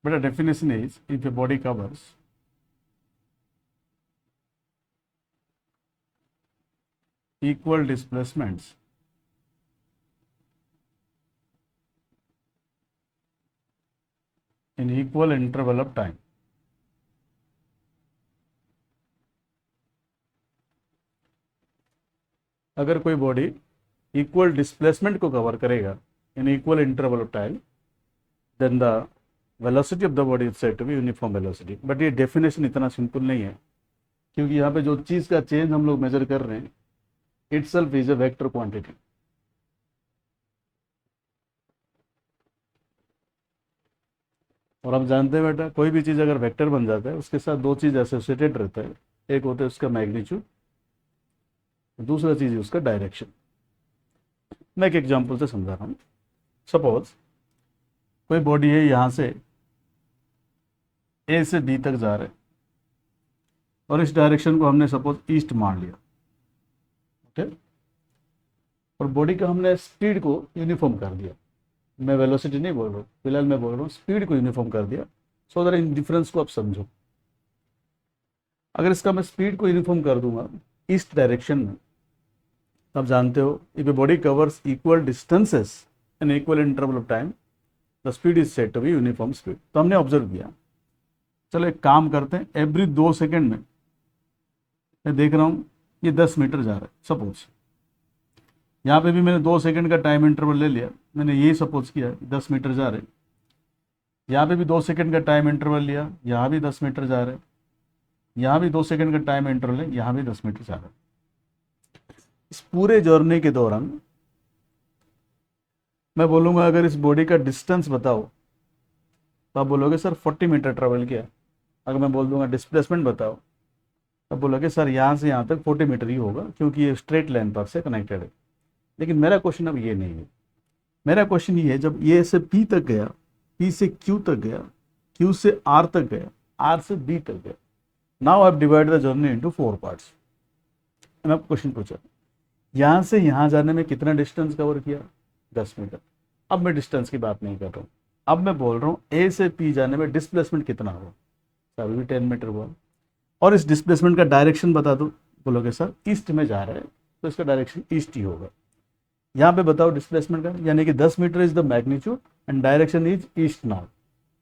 But the definition is if a body covers equal displacements in equal interval of time, अगर कोई body equal displacement को cover करेगा in equal interval of time, then the velocity of the body is said to be uniform velocity. But ये definition इतना simple नहीं है, क्योंकि यहाँ पे जो चीज़ का चेंज हम लोग मेजर कर रहे हैं itself is a vector quantity. और आप जानते हैं बेटा, कोई भी चीज़ अगर वेक्टर बन जाता है उसके साथ दो चीज़ एसोसिएटेड रहता है, एक होता है उसका मैग्नीट्यूड, दूसरा चीज़ है उसका डायरेक्शन। मैं एक एग्जांपल से समझा रहा हूँ। सपोज कोई बॉडी है, यहाँ से ए से बी तक जा रहा है और इस डायरेक्शन को हमने सपोज ईस्ट मान लिया, ओके। और बॉडी का हमने स्पीड को यूनिफॉर्म कर दिया, मैं वेलोसिटी नहीं बोल रहा हूँ, फिलहाल मैं बोल रहा हूँ स्पीड को यूनिफॉर्म कर दिया, सो दैट इन डिफरेंस को आप समझो। अगर इसका मैं स्पीड को यूनिफॉर्म कर दूंगा ईस्ट डायरेक्शन में, तो आप जानते हो if a body covers equal distances in equal interval of time the speed is said to be uniform speed. तो हमने ऑब्जर्व किया, चलो एक काम करते हैं, एवरी 2 सेकेंड में मैं देख रहा हूँ ये 10 मीटर जा रहा है, सपोज यहाँ पे भी मैंने 2 सेकंड का टाइम इंटरवल ले लिया, मैंने ये सपोज किया 10 मीटर जा रहे, यहाँ पे भी 2 सेकंड का टाइम इंटरवल लिया, यहाँ भी 10 मीटर जा रहे, यहाँ भी 2 सेकंड का टाइम इंटरवल है, यहाँ भी 10 मीटर जा रहे। इस पूरे जर्नी के दौरान मैं बोलूँगा अगर इस बॉडी का डिस्टेंस बताओ तो आप बोलोगे सर 40 मीटर ट्रेवल किया। अगर मैं बोल दूंगा डिस्प्लेसमेंट बताओ तब बोलोगे सर यहाँ से यहाँ तक 40 मीटर ही होगा, क्योंकि ये स्ट्रेट लाइन पर से कनेक्टेड है। लेकिन मेरा क्वेश्चन अब ये नहीं है, मेरा क्वेश्चन ये है जब ये से पी तक गया, पी से क्यू तक गया, क्यू से आर तक गया, आर से बी तक गया, now I have divide the journey into 4 parts. मैं क्वेश्चन पूछा यहाँ से यहाँ जाने में कितना डिस्टेंस कवर किया, 10 मीटर। अब मैं डिस्टेंस की बात नहीं कर रहा हूँ, अब मैं बोल रहा हूँ ए से पी जाने में डिस्प्लेसमेंट कितना हुआ, सर भी 10 मीटर हुआ। और इस डिस्प्लेसमेंट का डायरेक्शन बता दो, बोलोगे सर ईस्ट में जा रहा है तो इसका डायरेक्शन ईस्ट ही होगा। यहाँ पे बताओ डिस्प्लेसमेंट का, यानी कि 10 metre is the magnitude and direction is east now.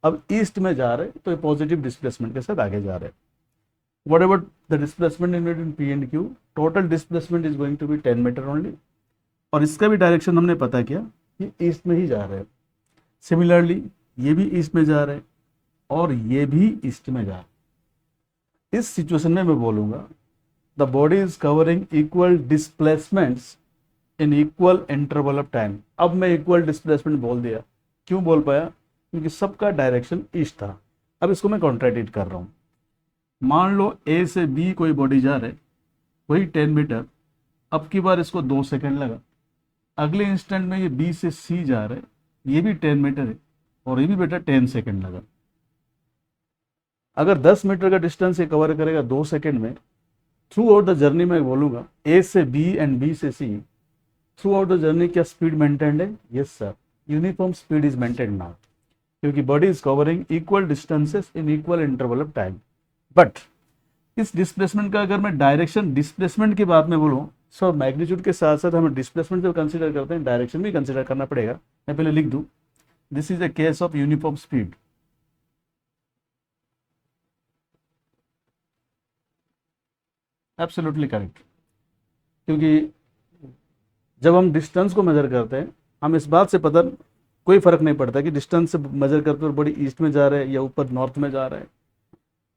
अब ईस्ट में जा रहे तो पॉजिटिव डिस्प्लेसमेंट के साथ आगे जा रहे हैं। Whatever the displacement in between P and Q, total displacement is going to be 10 metre only. और इसका भी डायरेक्शन हमने पता किया कि ईस्ट में ही जा रहे हैं। सिमिलरली ये भी ईस्ट में जा रहे हैं और ये भी ईस्ट में जा रहे हैं। इस सिचुएशन में मैं बोलूँगा the body is covering equal displacements in equal interval of time. अब मैं इक्वल डिस्प्लेसमेंट बोल दिया, क्यों बोल पाया, क्योंकि सबका डायरेक्शन ईस्ट था। अब इसको मैं कॉन्ट्रैडिक्ट कर रहा हूँ। मान लो ए से बी कोई बॉडी जा रहे, वही 10 मीटर, अब की बार इसको 2 सेकंड लगा, अगले इंस्टेंट में ये बी से सी जा रहे, ये भी 10 मीटर है और ये भी बेटा 10 सेकंड लगा। अगर 10 मीटर का डिस्टेंस ये कवर करेगा 2 सेकंड में, थ्रू आउट द जर्नी में बोलूँगा ए से बी एंड बी से C, throughout the journey क्या स्पीड मेंटेन्ड है, yes sir, uniform speed is maintained now, क्योंकि body is covering equal distances in equal interval of time. But इस displacement का अगर मैं डायरेक्शन डिस्प्लेसमेंट की बात में बोलूँ, सो मैग्नीट्यूड के साथ साथ हमें डिस्प्लेसमेंट जब कंसीडर करते हैं डायरेक्शन भी कंसीडर करना पड़ेगा। मैं पहले लिख दूँ, this is a case of uniform speed. Absolutely correct, क्योंकि जब हम डिस्टेंस को मेजर करते हैं हम इस बात से पता कोई फर्क नहीं पड़ता कि डिस्टेंस से मेजर करते हुए बॉडी ईस्ट में जा रहा है या ऊपर नॉर्थ में जा रहा है,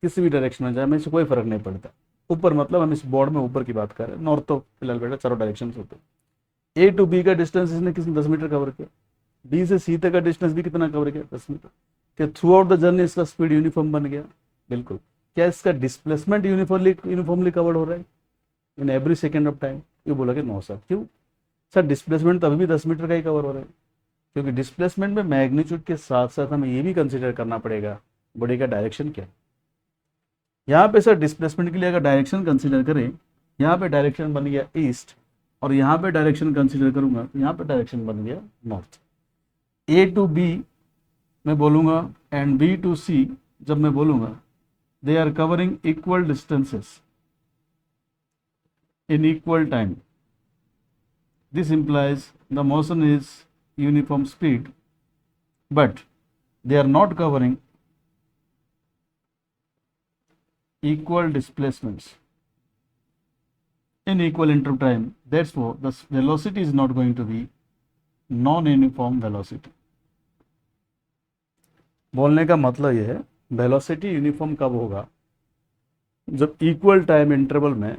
किसी भी डायरेक्शन में जाए हमें इससे कोई फर्क नहीं पड़ता। ऊपर मतलब हम इस बोर्ड में ऊपर की बात कर रहे हैं, नॉर्थ तो फिलहाल बेटा चारों डायरेक्शन होते हैं। ए टू बी का डिस्टेंस इसने किसने 10 मीटर कवर किया, बी से सी तक का डिस्टेंस भी कितना कवर किया, 10 मीटर। क्या थ्रू आउट द जर्नी इसका स्पीड यूनिफॉर्म बन गया, बिल्कुल। क्या इसका डिस्प्लेसमेंट यूनिफॉर्मली कवर्ड हो रहा है in every second of time, ये बोलोगे नो सर। क्यों सर, डिस्प्लेसमेंट तो अभी भी 10 मीटर का ही कवर हो रहा है, क्योंकि डिस्प्लेसमेंट में मैग्नीट्यूड के साथ साथ हमें ये भी कंसीडर करना पड़ेगा बॉडी का डायरेक्शन क्या है। यहाँ पे सर डिस्प्लेसमेंट के लिए अगर डायरेक्शन कंसीडर करें, यहाँ पे डायरेक्शन बन गया ईस्ट और यहाँ पे डायरेक्शन कंसीडर करूँगा तो यहाँ पे डायरेक्शन बन गया नॉर्थ। ए टू बी मैं बोलूँगा एंड बी टू सी जब मैं बोलूँगा they are covering equal distances in equal time. This implies the motion is uniform speed, but they are not covering equal displacements in equal interval time. Therefore, the velocity is not going to be non-uniform velocity. बोलने का मतलब यह है velocity uniform कब होगा, जब equal time interval में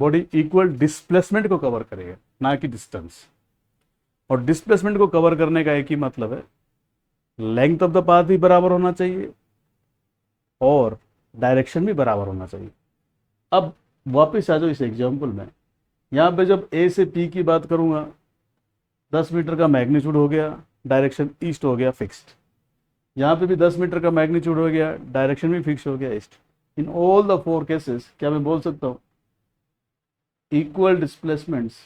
body equal displacement को कवर करेगा, ना कि डिस्टेंस। और डिस्प्लेसमेंट को कवर करने का एक ही मतलब है, लेंथ ऑफ द पाथ भी बराबर होना चाहिए और डायरेक्शन भी बराबर होना चाहिए। अब वापस आ जाओ इस एग्जांपल में, यहाँ पे जब ए से पी की बात करूँगा 10 मीटर का मैग्नीट्यूड हो गया, डायरेक्शन ईस्ट हो गया फिक्स्ड। यहाँ पे भी 10 मीटर का मैग्नीट्यूड हो गया, डायरेक्शन भी फिक्स हो गया east. In all the 4 cases क्या मैं बोल सकता हूँ equal displacements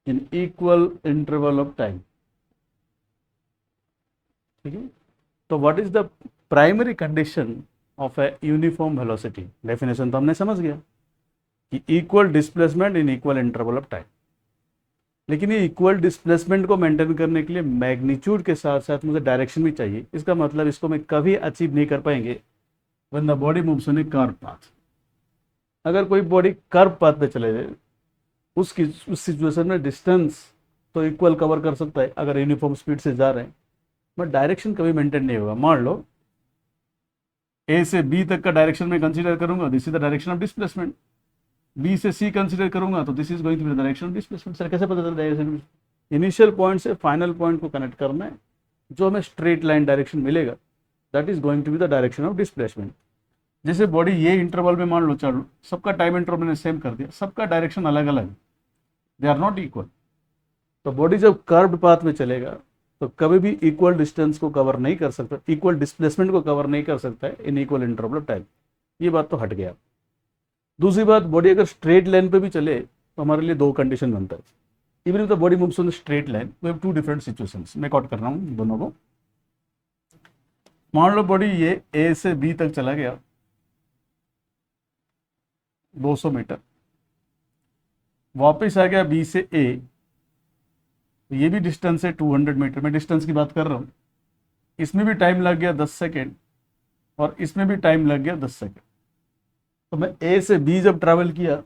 in equal interval of time। ठीक है, तो what is the primary condition of a uniform velocity? Definition तो हमने समझ गया कि equal displacement in equal interval of time. लेकिन ये इक्वल डिस्प्लेसमेंट को मेंटेन करने के लिए मैग्नीट्यूड के साथ साथ मुझे डायरेक्शन भी चाहिए। इसका मतलब इसको मैं कभी अचीव नहीं कर पाएंगे when the body moves in A curve path. अगर कोई बॉडी कर्व पाथ पे चले जाए उस सिचुएशन में डिस्टेंस तो इक्वल कवर कर सकता है अगर यूनिफॉर्म स्पीड से जा रहे हैं, बट डायरेक्शन कभी मेंटेन नहीं होगा। मान लो ए से बी तक का डायरेक्शन में कंसीडर करूंगा, this is the direction of displacement. B से सी कंसीडर करूंगा तो this is going to be the direction of displacement. Sir कैसे पता चलता है? इनिशियल पॉइंट से फाइनल पॉइंट को कनेक्ट करना है, जो हमें स्ट्रेट लाइन डायरेक्शन मिलेगा that is going to be the direction of displacement. जैसे बॉडी ये इंटरवल में मान लो चलो सबका टाइम इंटरवल मैंने सेम कर दिया, सबका डायरेक्शन अलग अलग है, दे आर नॉट इक्वल। तो बॉडी जब कर्व्ड पाथ में चलेगा तो कभी भी इक्वल डिस्टेंस को कवर नहीं कर सकता, इक्वल डिस्प्लेसमेंट को कवर नहीं कर सकता है इन इक्वल इंटरवल ऑफ टाइम। ये बात तो हट गया। दूसरी बात, बॉडी अगर स्ट्रेट लाइन पे भी चले तो हमारे लिए 2 कंडीशन बनता है। Even if the body moves on straight line we have 2 different situations. मैं कॉट कर रहा हूँ दोनों को। मान लो बॉडी ये ए से बी तक चला गया 200 मीटर, वापस आ गया बी से ए, ये भी डिस्टेंस है 200 मीटर। मैं डिस्टेंस की बात कर रहा हूँ। इसमें भी टाइम लग गया 10 सेकेंड और इसमें भी टाइम लग गया 10 सेकेंड। तो मैं ए से बी जब ट्रैवल किया,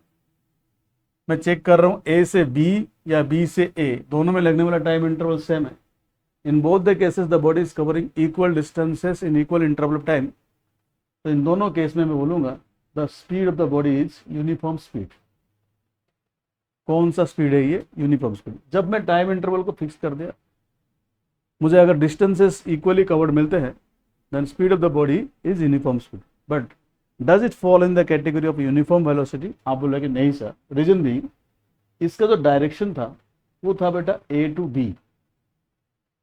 मैं चेक कर रहा हूँ ए से बी या बी से ए, दोनों में लगने वाला टाइम इंटरवल सेम है। In both the cases the body is covering equal distances in equal interval of time. तो इन दोनों केस में मैं बोलूँगा the speed of the body is uniform speed. कौन सा स्पीड है ये? Uniform speed. जब मैं टाइम इंटरवल को फिक्स कर दिया, मुझे अगर डिस्टेंसेस इक्वली कवर्ड मिलते हैं then speed of the body is uniform speed. But does it fall in the category of uniform velocity? आप बोले कि नहीं सर। रीजन भी, इसका जो डायरेक्शन था वो था बेटा ए टू बी,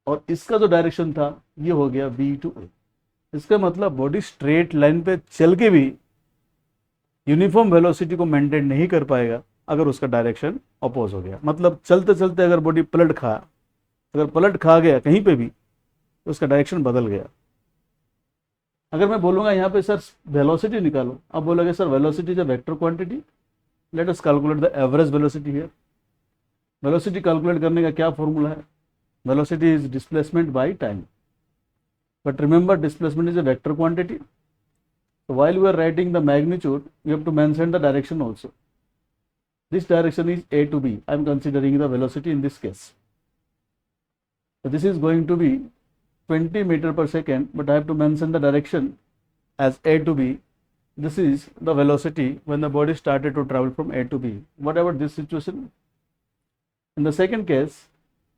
और इसका जो डायरेक्शन था ये हो गया बी टू ए। इसका मतलब बॉडी स्ट्रेट लाइन पे चल के भी यूनिफॉर्म वेलोसिटी को मेंटेन नहीं कर पाएगा अगर उसका डायरेक्शन अपोज हो गया। मतलब चलते चलते अगर बॉडी पलट खा गया कहीं पे भी तो उसका डायरेक्शन बदल गया। अगर मैं बोलूँगा यहाँ पे सर वेलोसिटी निकालो, आप बोलोगे sir velocity is a vector quantity, let us calculate the average velocity here. Velocity calculate करने का क्या फॉर्मूला है? Velocity is displacement by time, but remember displacement is a vector quantity. So while we are writing the magnitude, we have to mention the direction also. This direction is A to B. I am considering the velocity in this case. So this is going to be 20 meter per second, but I have to mention the direction as A to B. This is the velocity when the body started to travel from A to B. What about this situation? In the second case,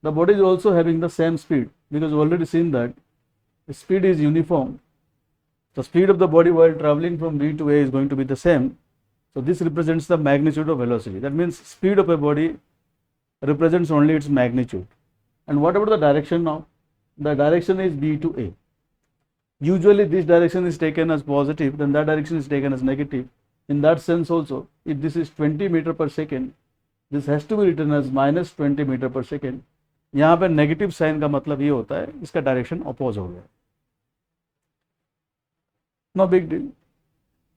the body is also having the same speed, because we already seen that the speed is uniform. The speed of the body while traveling from B to A is going to be the same. So this represents the magnitude of velocity. That means speed of a body represents only its magnitude. And what about the direction now? The direction is B to A. Usually this direction is taken as positive, then that direction is taken as negative. In that sense also, if this is 20 meter per second, this has to be written as minus 20 meter per second. यहाँ पे negative sign का मतलब ये होता है इसका direction oppose हो गया, नो बिग डील।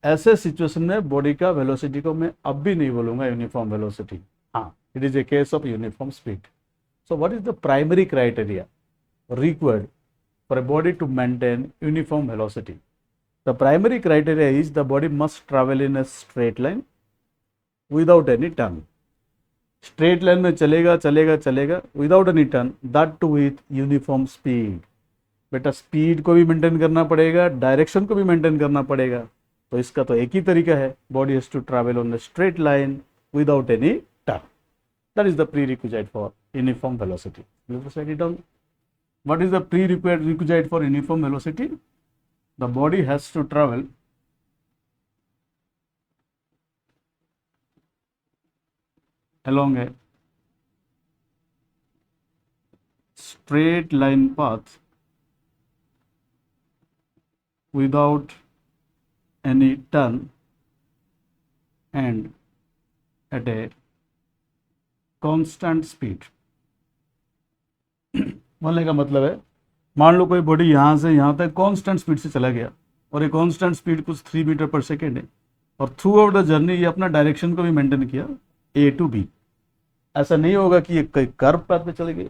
ऐसे सिचुएशन में बॉडी का वेलोसिटी को मैं अब भी नहीं बोलूंगा यूनिफॉर्म वेलोसिटी, हाँ it is a case of uniform speed. So what is the primary criteria required for a body to maintain uniform velocity? The primary criteria is the body must travel in a straight line without any turn. Straight line में चलेगा चलेगा चलेगा without any turn, that too with uniform speed. बेटा speed को भी maintain करना पड़ेगा, direction को भी मेंटेन करना पड़ेगा, तो इसका तो एक ही तरीका है, body has to travel on the straight line without any turn. That is the prerequisite for uniform velocity. Let's write it down. What is the prerequisite for uniform velocity? The body has to travel along a straight line path without any turn and at a constant speed. बोलने का मतलब है, मान लो कोई body यहाँ से यहाँ तक कांस्टेंट स्पीड से चला गया और ये कांस्टेंट स्पीड कुछ 3 मीटर पर सेकेंड है, और थ्रू आउट द जर्नी ये अपना डायरेक्शन को भी मेंटेन किया ए टू बी। ऐसा नहीं होगा कि ये कई कर्व पाथ पे चले गए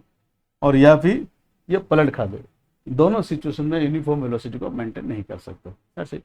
और या फिर ये पलट खा गए, दोनों सिचुएशन में यूनिफॉर्म वेलोसिटी को मेंटेन नहीं कर सकते। ऐसे